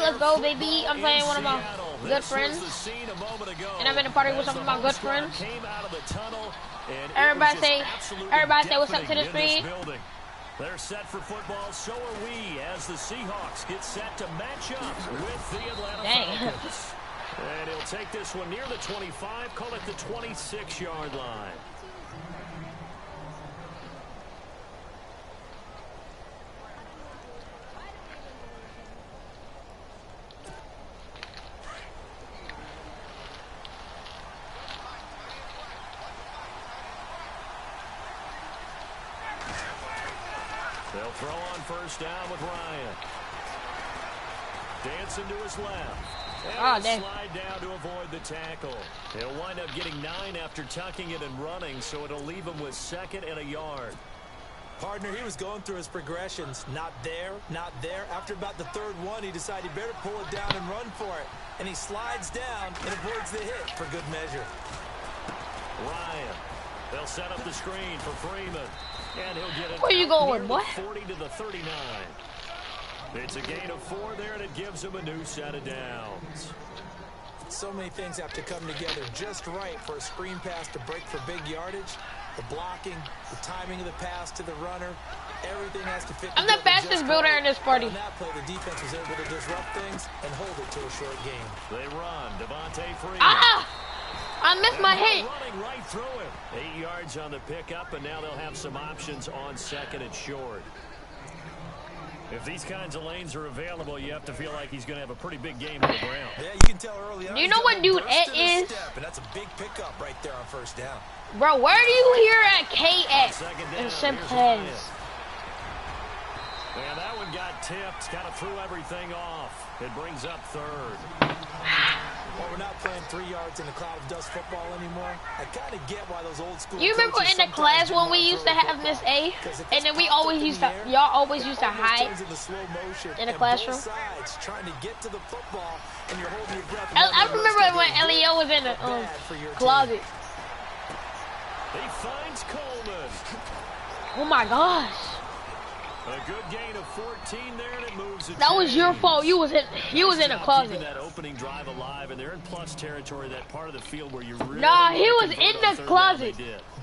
let's go, baby. I'm playing one of my good friends. And I'm in a party with some of my good friends. Everybody say what's up to the screen. They're set for football, so are we, as the Seahawks get set to match up with the Atlanta Falcons. And he'll take this one near the 25, call it the 26-yard line. They'll throw on first down with Ryan. Dancing to his left. And slide down to avoid the tackle. He'll wind up getting 9 after tucking it and running, so it'll leave him with 2nd and a yard. Partner, he was going through his progressions. Not there, not there. After about the 3rd one, he decided he better pull it down and run for it. And he slides down and avoids the hit for good measure. Ryan. They'll set up the screen for Freeman. And he'll get it. Where you going? What? 40 to the 39. It's a gain of 4 there, and it gives him a new set of downs. So many things have to come together just right for a screen pass to break for big yardage. The blocking, the timing of the pass to the runner, everything has to fit. I'm the fastest builder in this party. On that play, the defense was able to disrupt things and hold it to a short game. They run. Devontae Freeman. I missed my hit. Running right through him. 8 yards on the pickup, and now they'll have some options on 2nd and short. If these kinds of lanes are available, you have to feel like he's going to have a pretty big game on the ground. Yeah, you can tell early on. Do you know what dude it is? And that's a big pickup right there on first down. Bro, where do you hear at KX in Simplex? Yeah, that one got tipped, kind of threw everything off. It brings up 3rd. Well, we're not playing 3 yards in a cloud of dust football anymore. I kind of get why those old school. You remember in the class when we used to have Miss A, and then we always used to, y'all always used to hide in the classroom. Trying to get to the football, and you're holding your breath. I remember when Elio was in the closet. He finds Coleman. Oh my gosh. A good gain of 14 there, and it moves. That was your fault. You was in the closet. That opening drive alive, and they're in plus territory, that part of the field where you really. Nah, he was in the closet.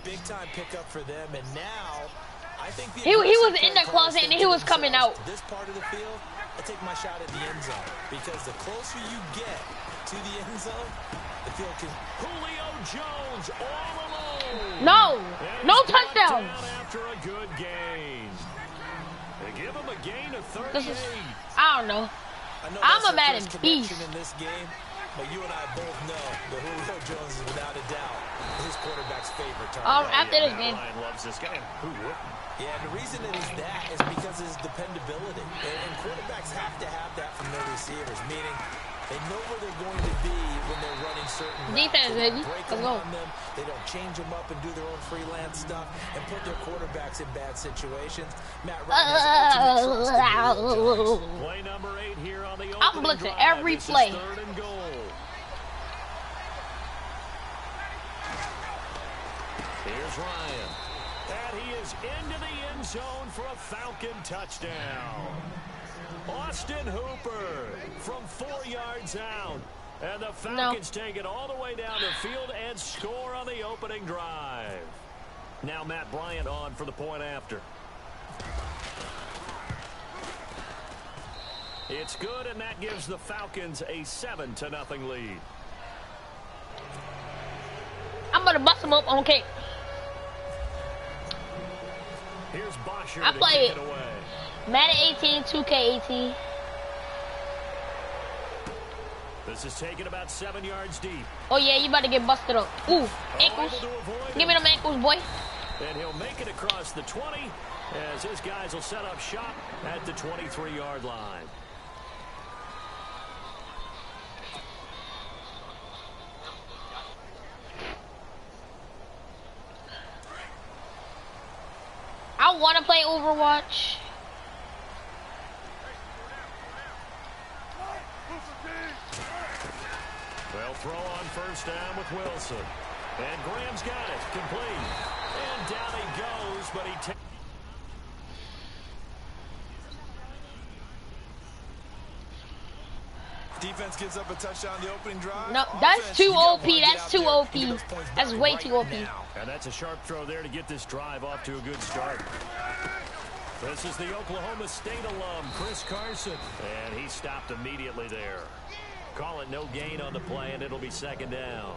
Big time pickup for them, and now I think he was in the closet and he was coming out. This part of the field, I take my shot at the end zone because the closer you get to the end zone, the field can. Julio Jones all alone. No touchdowns. After a good game. They give him a gain of 38. I don't know. I'm a Madden beast. In this game, but you and I both know that Julio Jones is without a doubt his quarterback's favorite target. After this game. Ryan loves this guy. Who wouldn't? Yeah, the reason that he's that is because of his dependability. And quarterbacks have to have that from their receivers, meaning they know where they're going to be when they're running certain defense, baby. Let's go. They don't change them up and do their own freelance stuff and put their quarterbacks in bad situations. Matt Ryan has play number 8 here on the I'm blitzing every play. 3rd and goal. Here's Ryan. And he is into the end zone for a Falcon touchdown. Austin Hooper from 4 yards out. And the Falcons take it all the way down the field and score on the opening drive. Now Matt Bryant on for the point after. It's good, and that gives the Falcons a 7-0 lead. I'm going to bust them up on cake. Here's Bosher I play it away. Madden 18, 2K18. This is taken about 7 yards deep. Oh yeah, you about to get busted up. Ooh, ankles. Give me them ankles, boy. And he'll make it across the 20 as his guys will set up shop at the 23-yard line. I want to play Overwatch. They'll throw on first down with Wilson. And Graham's got it. Complete. And down he goes, but he takes... Defense gives up a touchdown the opening drive. No, that's too OP. That's too OP. That's way too OP. And that's a sharp throw there to get this drive off to a good start. This is the Oklahoma State alum, Chris Carson. And he stopped immediately there. Call it no gain on the play, and it'll be second down.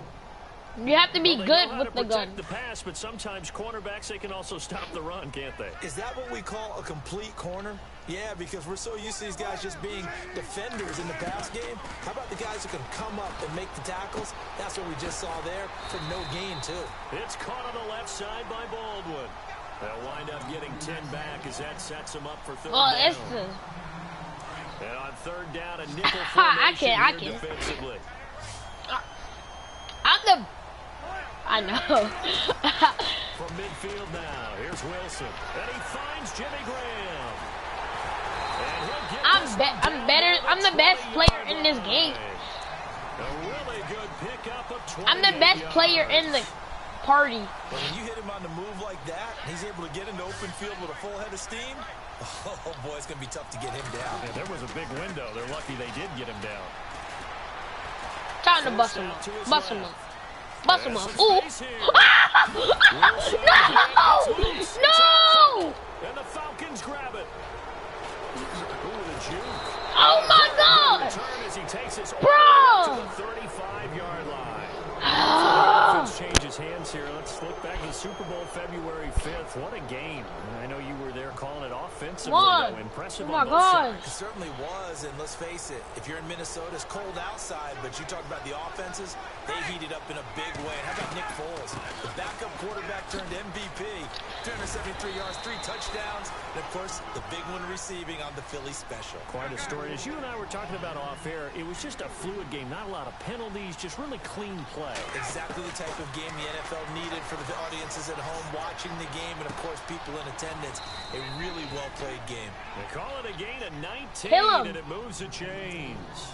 You have to be good with the gun. The pass, but sometimes cornerbacks, they can also stop the run, can't they? Is that what we call a complete corner? Yeah, because we're so used to these guys just being defenders in the pass game. How about the guys who can come up and make the tackles? That's what we just saw there for no gain, too. It's caught on the left side by Baldwin. They'll wind up getting 10 back as that sets them up for third down. And on third down, a nickel formation here defensively. I know. From midfield now, here's Wilson. And he finds Jimmy Graham. I'm the best player in this game. A really good pickup of 20. I'm the best player in the party. But when you hit him on the move like that, he's able to get into open field with a full head of steam. Oh boy, it's gonna be tough to get him down. Yeah, there was a big window. They're lucky they did get him down. Time to bust him up. Bust him up. Bust him up. Ooh. No! And the Falcons grab it. Oh my God! Bro! To the 35-yard line. Offense changes hands here. Let's look back at the Super Bowl February 5th. What a game. I know you were there calling it offensively. Impressive. Oh my God. It certainly was, and let's face it, if you're in Minnesota, it's cold outside, but you talk about the offenses, they heated up in a big way. And how about Nick Foles, the backup quarterback turned MVP, 373 yards, 3 touchdowns, and of course, the big one receiving on the Philly special. Quite a story. As you and I were talking about off air, it was just a fluid game, not a lot of penalties, just really clean play. Exactly the type of game the NFL needed for the audiences at home watching the game, and of course, people in attendance. A really well-played game. They call it a gain of 19, and it moves the chains.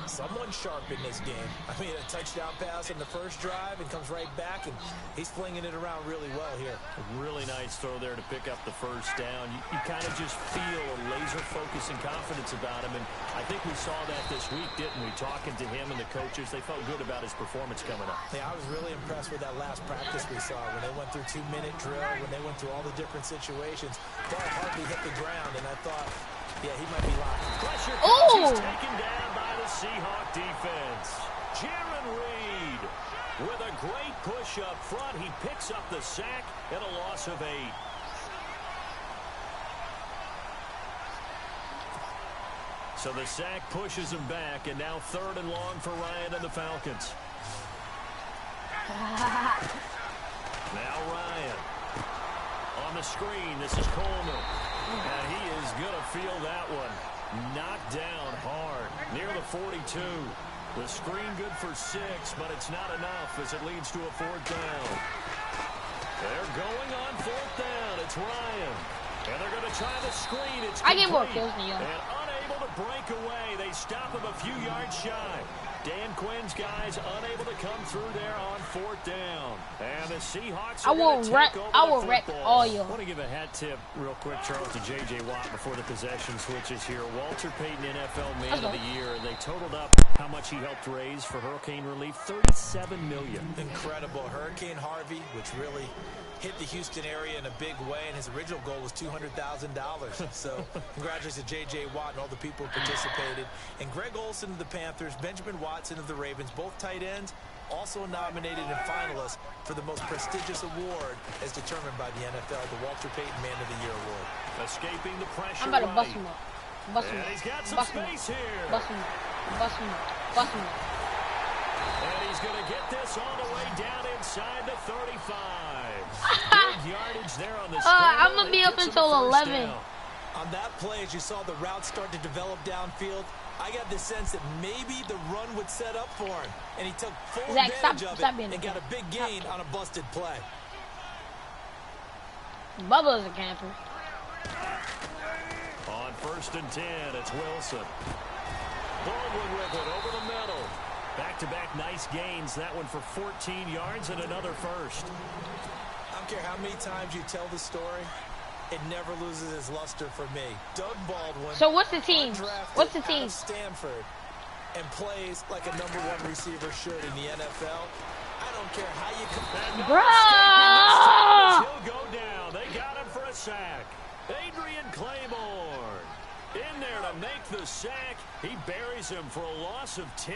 Someone sharp in this game. I mean, a touchdown pass on the first drive and comes right back, and he's flinging it around really well here. A really nice throw there to pick up the first down. You kind of just feel a laser focus and confidence about him, and I think we saw that this week, didn't we? Talking to him and the coaches, they felt good about his performance coming up. Yeah, I was really impressed with that last practice we saw when they went through 2-minute drill, when they went through all the different situations. Ball hardly hit the ground, and I thought, yeah, he might be locked. Pressure comes, he's taken down by the Seahawk defense. Jaron Reed with a great push up front. He picks up the sack and a loss of 8. So the sack pushes him back, and now 3rd and long for Ryan and the Falcons. Now Ryan on the screen. This is Coleman. And he is going to feel that one. Knocked down hard near the 42. The screen good for 6, but it's not enough as it leads to a 4th down. They're going on 4th down. It's Ryan. And they're going to try the screen. It's I get more kills than you. And unable to break away. They stop him a few yards shy. Dan Quinn's guys unable to come through there on 4th down. And the Seahawks are going to take over I will wreck all you. I want to give a hat tip real quick, Charles, to J.J. Watt before the possession switches here. Walter Payton, NFL Man of the Year. They totaled up how much he helped raise for hurricane relief, $37 million. Incredible. Hurricane Harvey, which really hit the Houston area in a big way, and his original goal was $200,000. So congratulations to J.J. Watt and all the people who participated. And Greg Olsen of the Panthers, Benjamin Watson of the Ravens, both tight ends, also nominated and finalists for the most prestigious award as determined by the NFL, the Walter Payton Man of the Year Award. Escaping the pressure. I'm about to bust him up. Bust him up. He's got some bust space him up. here. Bust him up. Bust him up. Bust him up. And he's going to get this all the way down inside the 35. Big yardage there on the I'm going to be up until 11. Down. On that play, as you saw the route start to develop downfield, I got the sense that maybe the run would set up for him. And he took full advantage of it and got a big gain on a busted play. Bubba's a camper. On 1st and 10, it's Wilson. Baldwin with it over the middle. Back-to-back nice gains. That one for 14 yards and another first. I don't care how many times you tell the story, it never loses its luster for me. Doug Baldwin. So what's the team? What's the team? Stanford. and plays like a #1 receiver should in the NFL. I don't care how you come. Bruh! He'll go down. They got him for a sack. Adrian Claymore in there to make the sack. He buries him for a loss of 10.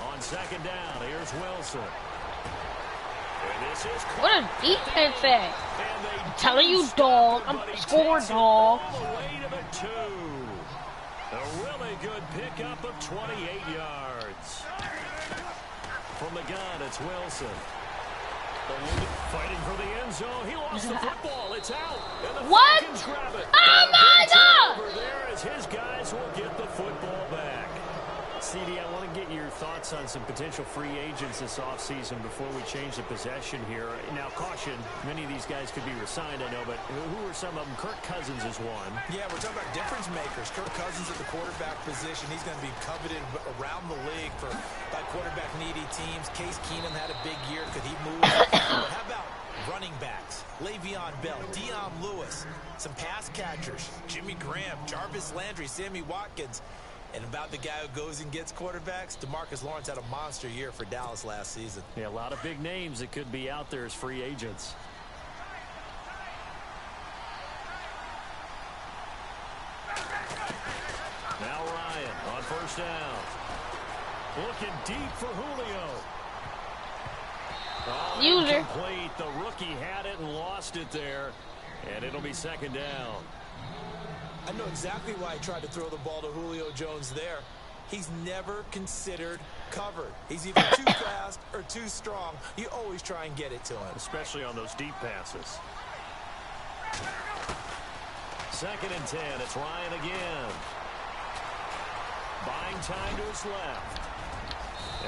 On second down, here's Wilson. And this is What a defense at. I'm telling you, dog. I'm score, dog. All the way to the 2. A really good pickup of 28 yards. From the gun, it's Wilson. Fighting for the end zone. He lost the football. It's out. And the What? Falcons grab it. Oh my God! Over there as his guys will get the football back. CD, I want to get your thoughts on some potential free agents this offseason before we change the possession here. Now, caution, many of these guys could be re-signed, I know, but who are some of them? Kirk Cousins is one. Yeah, we're talking about difference makers. Kirk Cousins at the quarterback position. He's going to be coveted around the league by quarterback-needy teams. Case Keenum had a big year. Could he move? But how about running backs? Le'Veon Bell, Dion Lewis, some pass catchers, Jimmy Graham, Jarvis Landry, Sammy Watkins. And about the guy who goes and gets quarterbacks, DeMarcus Lawrence had a monster year for Dallas last season. Yeah, a lot of big names that could be out there as free agents. Now Ryan on first down. Looking deep for Julio. Oh, User. incomplete. The rookie had it and lost it there. And it'll be second down. I know exactly why he tried to throw the ball to Julio Jones there. He's never considered covered. He's either too fast or too strong. You always try and get it to him. Especially on those deep passes. Second and 10. It's Ryan again. Buying time to his left.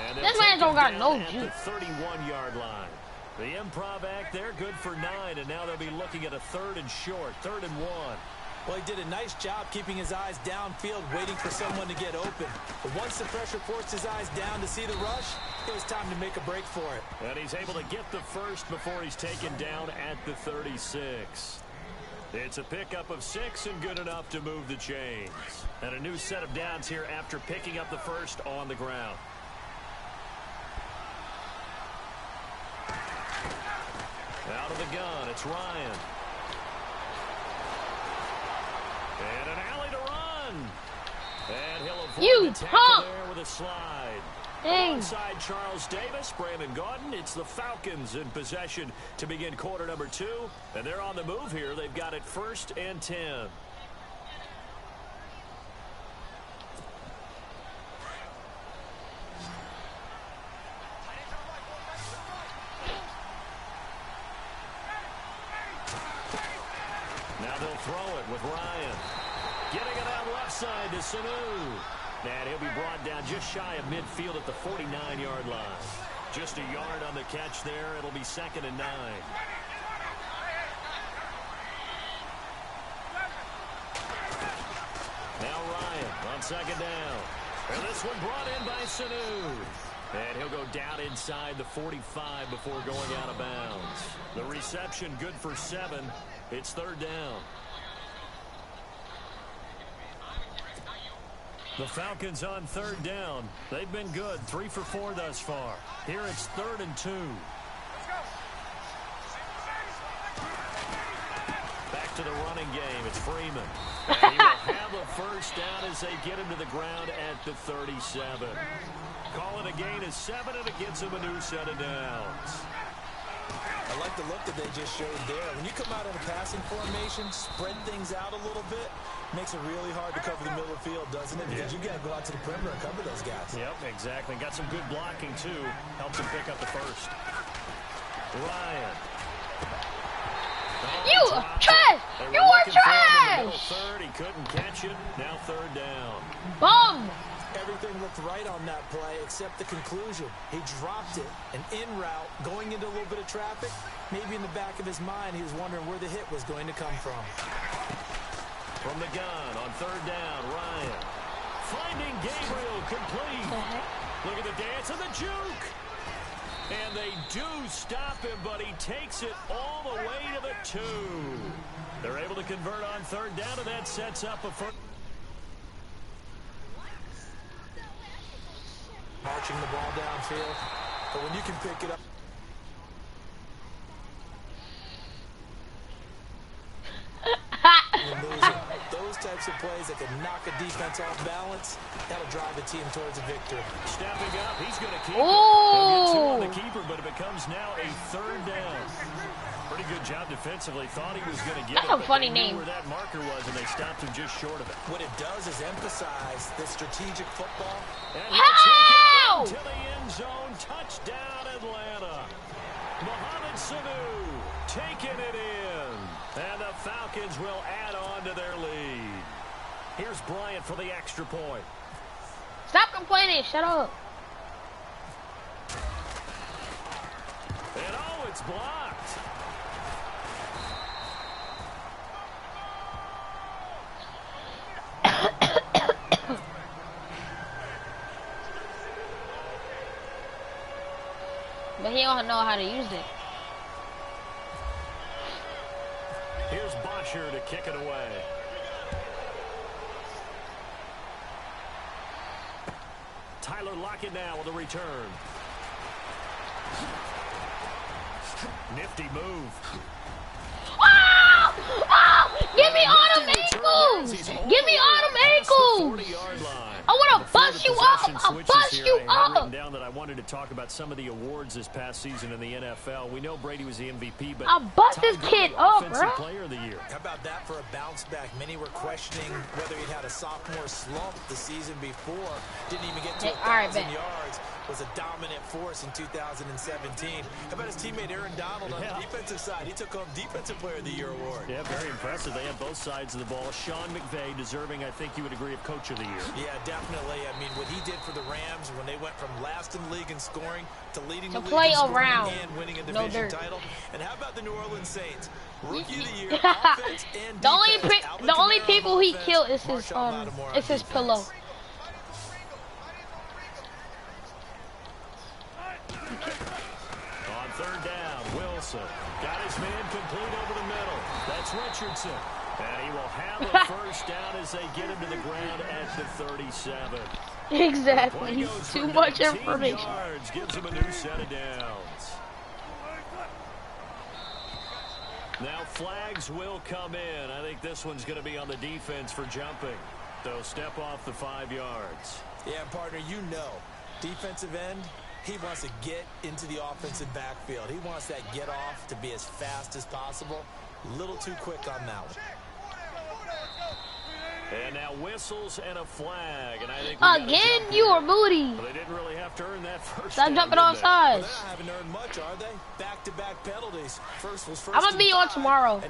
And This man don't got no at the juice. 31-yard line. The improv act, they're good for 9, and now they'll be looking at a 3rd and short, 3rd and 1. Well, he did a nice job keeping his eyes downfield, waiting for someone to get open. But once the pressure forced his eyes down to see the rush, it was time to make a break for it. And he's able to get the first before he's taken down at the 36. It's a pickup of 6 and good enough to move the chains. And a new set of downs here after picking up the first on the ground. Out of the gun, it's Ryan. And an alley to run. And he'll avoid the tackle there with a slide. Dang. Alongside Charles Davis, Brandon Gaudin, it's the Falcons in possession to begin quarter number 2. And they're on the move here. They've got it 1st and 10. Now they'll throw it with Ryan. Getting it out left side to Sanu. And he'll be brought down just shy of midfield at the 49-yard line. Just a yard on the catch there. It'll be 2nd and 9. Now Ryan on 2nd down. And this one brought in by Sanu. And he'll go down inside the 45 before going out of bounds. The reception good for 7. It's 3rd down. The Falcons on 3rd down. They've been good. 3 for 4 thus far. Here it's 3rd and 2. Back to the running game. It's Freeman. And he will have a first down as they get him to the ground at the 37. Call it a gain of 7, and it gets him a new set of downs. I like the look that they just showed there. When you come out in a passing formation, spread things out a little bit, makes it really hard to cover the middle of the field, doesn't it? Because you got to go out to the perimeter and cover those guys. Yep, exactly. Got some good blocking, too. Helped him pick up the first. Ryan. You trash! You are trash! Third, he couldn't catch it. Now 3rd down. Bum! Everything looked right on that play except the conclusion. He dropped it, an in route, going into a little bit of traffic. Maybe in the back of his mind, he was wondering where the hit was going to come from. From the gun on 3rd down, Ryan. Finding Gabriel complete. Look at the dance and the juke. And they do stop him, but he takes it all the way to the 2. They're able to to convert on third down, and that sets up a first. Marching the ball downfield, but when you can pick it up. Those types of plays that can knock a defense off balance, that'll drive the team towards a victory. Stepping up, he's going to keep it. He'll get two on the keeper, but it becomes now a third down. Pretty good job defensively. Thought he was going to get it. That's a funny name. Where that marker was, and they stopped him just short of it. What it does is emphasize this strategic football. And he'll take it into the end zone. Touchdown, Atlanta. Mohamed Sanu taking it in. And the Falcons will add on to their lead. Here's Bryant for the extra point. Stop complaining. Shut up. And oh, it's blocked. But he don't know how to use it. Here's Bosher to kick it away. Tyler Lockett now with a return. Nifty move. Oh! Oh! Give me all them ankles! Give me all them ankles! I want to bust you up! I'll bust you up! Written down that I wanted to talk about some of the awards this past season in the NFL. We know Brady was the MVP, but I'll bust this kid up, bro. Player of the year. How about that for a bounce back? Many were questioning whether he'd had a sophomore slump the season before. Didn't even get to 1,000 yards. Was a dominant force in 2017. How about his teammate Aaron Donald on the defensive side? He took home Defensive Player of the Year award. Yeah, very impressive. They have both sides of the ball. Sean McVay deserving, I think you would agree, of Coach of the Year. Yeah, definitely. I mean, what he did for the Rams when they went from last in the league in scoring to leading the league in scoring and winning a division title. And how about the New Orleans Saints? Rookie of the Year, offense and defense. The only people he killed is his pillow. On third down, Wilson got his man complete over the middle. That's Richardson. And he will have a first down as they get him to the ground at the 37. Exactly. Too much information. Yards, gives him a new set of downs. Now flags will come in. I think this one's going to be on the defense for jumping. They'll step off the 5 yards. Yeah, partner, you know, defensive end, he wants to get into the offensive backfield. He wants that get off to be as fast as possible. A little too quick on that one. And now whistles and a flag. And I think again, you are moody. Well, they didn't really have to earn that first. Stop jumping on sides. Well, they haven't earned much, are they? Back-to-back penalties. First was first. I'm gonna be on tomorrow.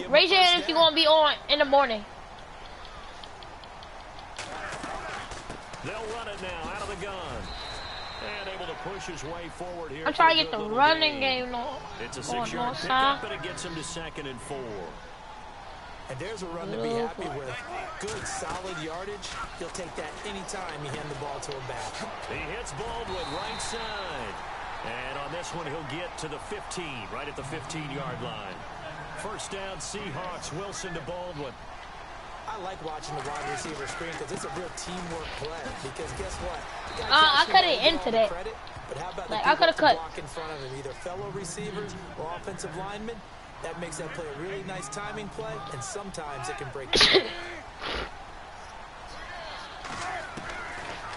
Raise your hand if you're gonna be on in the morning. They'll run it now out of the gun. And able to push his way forward here. I'm trying to get the running game on. It's a 6-yard pickup, and it gets him to 2nd and 4. And there's a run to be happy with. Good, solid yardage. He'll take that anytime you hand the ball to him back. He hits Baldwin right side. And on this one, he'll get to the 15, right at the 15-yard line. First down, Seahawks. Wilson to Baldwin. I like watching the wide receiver screen because it's a real teamwork play. Because guess what? I cut it into that. But how about like, I could have cut block in front of him, either fellow receivers or offensive linemen? That makes that play a really nice timing play, and sometimes it can break the game.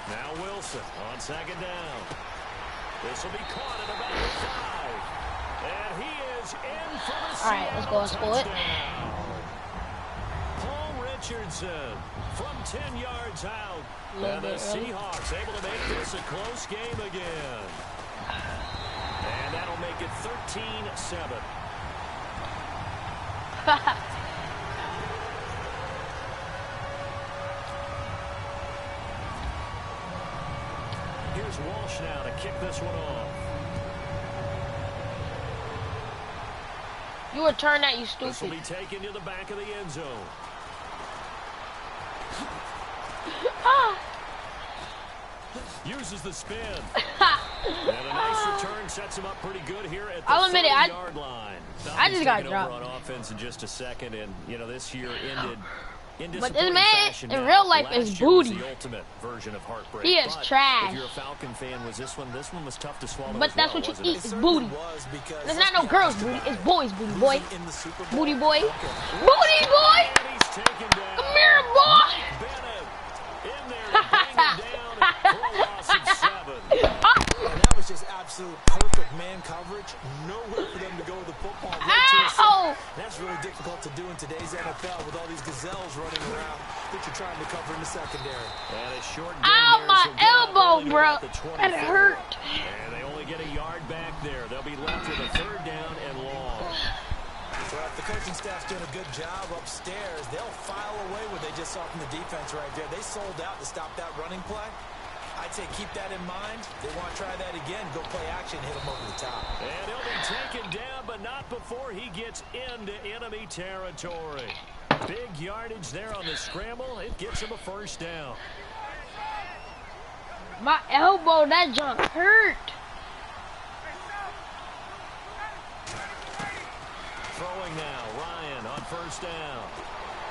Now Wilson on 2nd down. This will be caught at about 5. And he is in for the All right, let's go. Let's go it. Paul Richardson from 10 yards out. And the Seahawks able to make this a close game again. And that'll make it 13-7. Here's Walsh now to kick this one off. You return that, you stupid. This will be taken to the back of the end zone. Uses the spin. And a nice return sets him up pretty good here at the I'll admit it, 30-yard line. I just got Taking dropped over on offense in just a second, and you know this year ended in But this disappointing man fashion. in Now, real life last is year was booty. The ultimate version of heartbreak. He is But trash. If you're a Falcon fan, was this one was tough to swallow. But as that's well, what you wasn't eat. it? It's booty. It's not no girls booty. It's boys booty, boy. In the Super Bowl. Booty boy. Okay. Booty boy. And he's taken down. Come here, boy. Bennett in there to bring him down for a loss of 7. And that was just absolute perfect man coverage. Nowhere for them to go with the football. Ow! That's really difficult to do in today's NFL with all these gazelles running around that you're trying to cover in the secondary. And a short gain Ow, there, my so get up elbow, early to bro. about the 24. That hurt. And they only get a yard back there. They'll be left with a 3rd down and long. So if the coaching staff's doing a good job upstairs, they'll file away what they just saw from the defense right there. They sold out to stop that running play. I'd say keep that in mind. They want to try that again. Go play action, hit them over the top. And he'll be taken down, but not before he gets into enemy territory. Big yardage there on the scramble. It gets him a 1st down. My elbow, that junk hurt. Throwing now, Ryan on 1st down.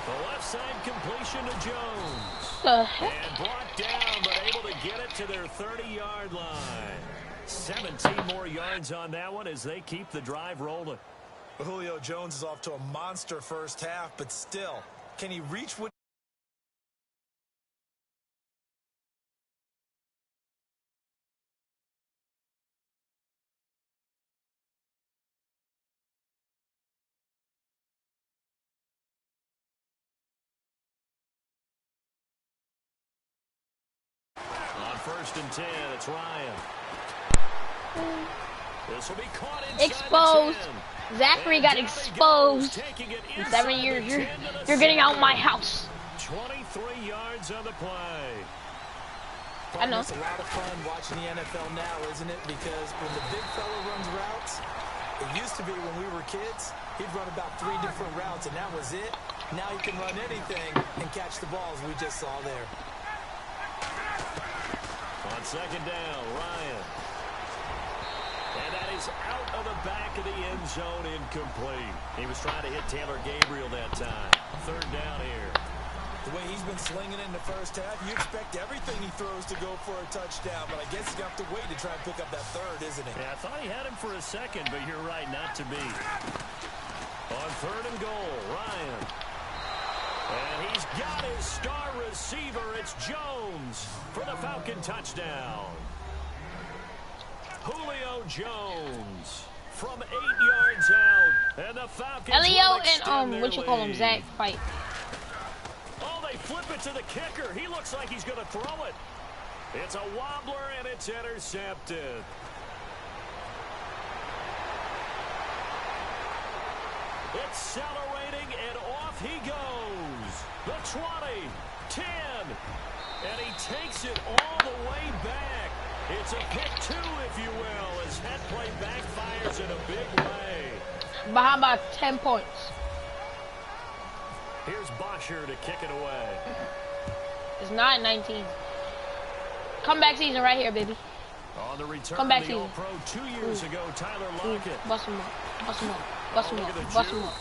The left side completion to Jones. The heck? And brought down, but able to get it to their 30-yard line. 17 more yards on that one as they keep the drive rolling. Julio Jones is off to a monster first half, but still, can he reach what? On 1st and 10, it's Ryan. This will be caught inside Exposed. the 10. Zachary got exposed. In 7 years, you're getting out of my house. 23 yards on the play. I know. It's a lot of fun watching the NFL now, isn't it? Because when the big fella runs routes, it used to be when we were kids, he'd run about 3 different routes, and that was it. Now he can run anything and catch the balls we just saw there. On 2nd down, Ryan. And that is out of the back of the end zone, incomplete. He was trying to hit Taylor Gabriel that time. 3rd down here. The way he's been slinging in the first half, you expect everything he throws to go for a touchdown, but I guess he's going to have to wait to try and pick up that 3rd, isn't he? Yeah, I thought he had him for a second, but you're right, not to be. On 3rd and goal, Ryan. And he's got his star receiver. It's Jones for the Falcon touchdown. Julio Jones from 8 yards out. And the Falcons Elio will extend and their what you call him, lead. Zach, fight. Oh, they flip it to the kicker. He looks like he's going to throw it. It's a wobbler, and it's intercepted. Accelerating, and off he goes. The 20, 10, and he takes it all the way back. It's a pick 2, if you will, as that play backfires in a big way. Behind by 10 points. Here's Bosher to kick it away. It's not 19. Comeback season right here, baby. On the return, Come back the season. All-Pro 2 years ago, Tyler Lockett. Bust him up. Bust him up. Bust him Oh, up. look at the Bust him juke. up.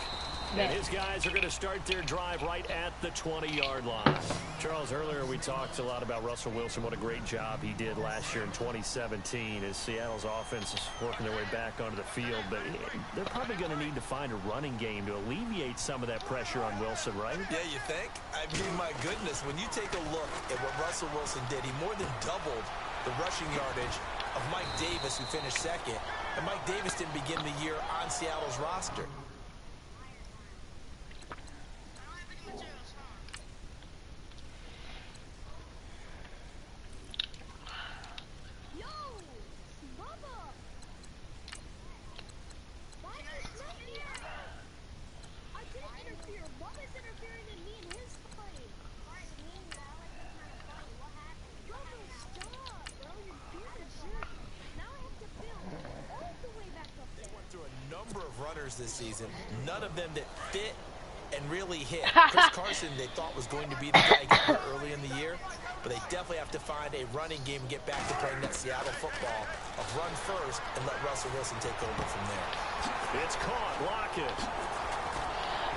And his guys are going to start their drive right at the 20-yard line. Charles, earlier we talked a lot about Russell Wilson, what a great job he did last year in 2017 as Seattle's offense is working their way back onto the field. But they're probably going to need to find a running game to alleviate some of that pressure on Wilson, right? Yeah, you think? I mean, my goodness, when you take a look at what Russell Wilson did, he more than doubled the rushing yardage of Mike Davis, who finished 2nd. And Mike Davis didn't begin the year on Seattle's roster. This season, none of them that fit and really hit. Chris Carson, they thought was going to be the guy getting hurt early in the year, but they definitely have to find a running game and get back to playing that Seattle football of run first and let Russell Wilson take over from there. It's caught. Lockett.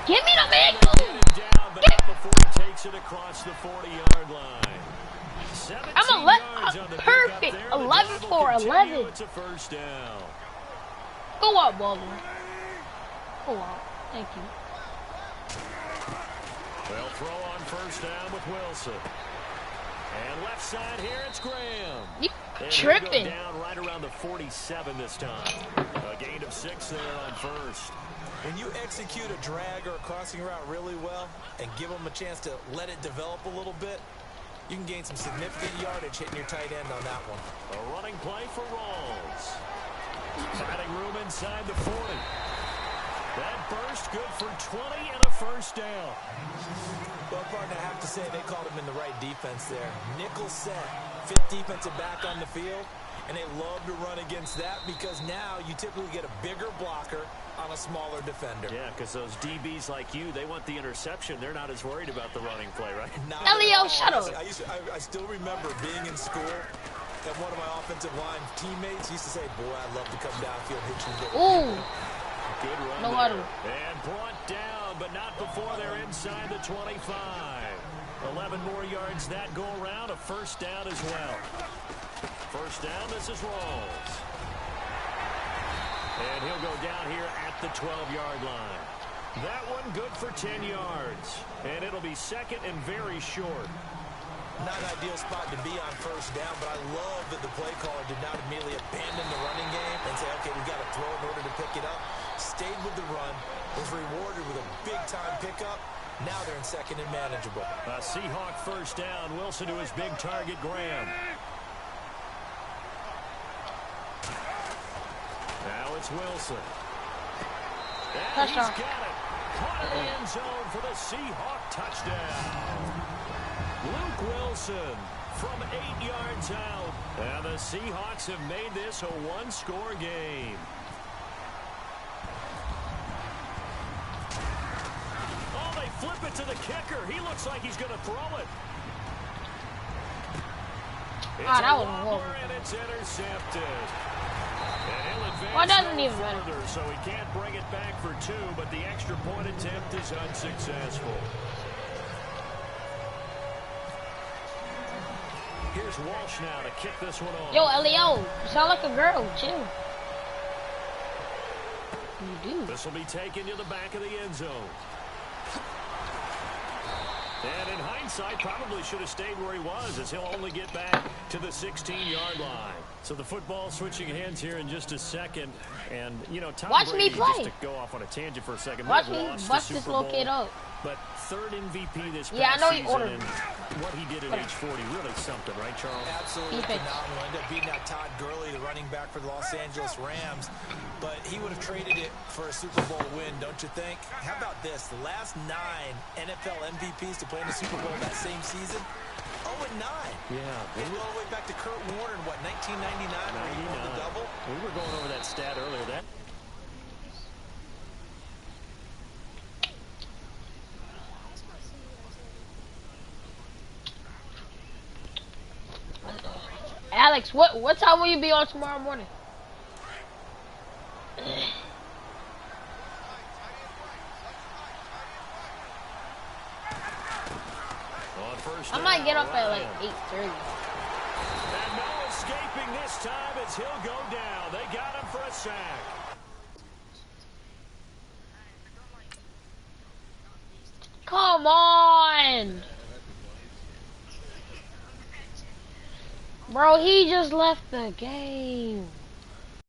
Give me the big Get him down, but not before he takes it across the 40-yard line. I'm perfect. 11 for 11. It's a first down. Go up, Baldwin. Go up. Thank you. They'll throw on first down with Wilson. And left side here, it's Graham. You and tripping. Go down right around the 47 this time. A gain of 6 there on first. When you execute a drag or a crossing route really well and give them a chance to let it develop a little bit, you can gain some significant yardage hitting your tight end on that one. A running play for Rawls. Finding room inside the 40. That burst good for 20 and a first down. Well, partner, I have to say they called him in the right defense there. Nickel set, fifth defensive back on the field, and they love to run against that because now you typically get a bigger blocker on a smaller defender. Yeah, because those DBs like you, they want the interception. They're not as worried about the running play, right? Elio, shut up. I still remember being in school, and one of my offensive line teammates used to say, boy, I'd love to come downfield and hit you with Ooh. Good run No there. water. And brought down, but not before they're inside the 25. 11 more yards that go around. A first down as well. First down, this is Rawls. And he'll go down here at the 12-yard line. That one good for 10 yards. And it'll be second and very short. Not an ideal spot to be on first down, but I love that the play caller did not immediately abandon the running game and say, okay, we've got to throw in order to pick it up. Stayed with the run, was rewarded with a big-time pickup. Now they're in second and manageable. A Seahawk first down. Wilson to his big target, Graham. Now it's Wilson. And he's got it. Caught in the end zone for the Seahawk touchdown. Luke Wilson from 8 yards out. And the Seahawks have made this a one-score game. Oh, they flip it to the kicker. He looks like he's going to throw it. It's that was a horrible. and it's intercepted. Well, it doesn't even matter. Further, so he can't bring it back for 2, but the extra point attempt is unsuccessful. Here's Walsh now to kick this one off. Yo, Elio, you sound like a girl. Chill. You do. This will be taken to the back of the end zone. And in hindsight, probably should have stayed where he was, as he'll only get back to the 16-yard line. So the football switching hands here in just a second. And, you know, Tom Watch Brady, me play. just to go off on a tangent for a second, Watch may have me lost bust the this Super little Bowl, kid up. but third MVP this Yeah, I past know he season, ordered. and what he did at age 40, really something, right, Charles? Absolutely Defense. phenomenal. Ended up beating out Todd Gurley, the running back for the Los Angeles Rams. But he would have traded it for a Super Bowl win, don't you think? How about this? The last 9 NFL MVPs to play in the Super Bowl that same season, 0-9. Yeah. They go all the way back to Kurt Warner in, what, 1999 where he won the double? We were going over that stat earlier. That Alex, what time will you be on tomorrow morning? on first I might down, get up at like Ryan. 8:30. And no escaping this time as he'll go down. They got him for a sack. Come on! Bro, he just left the game.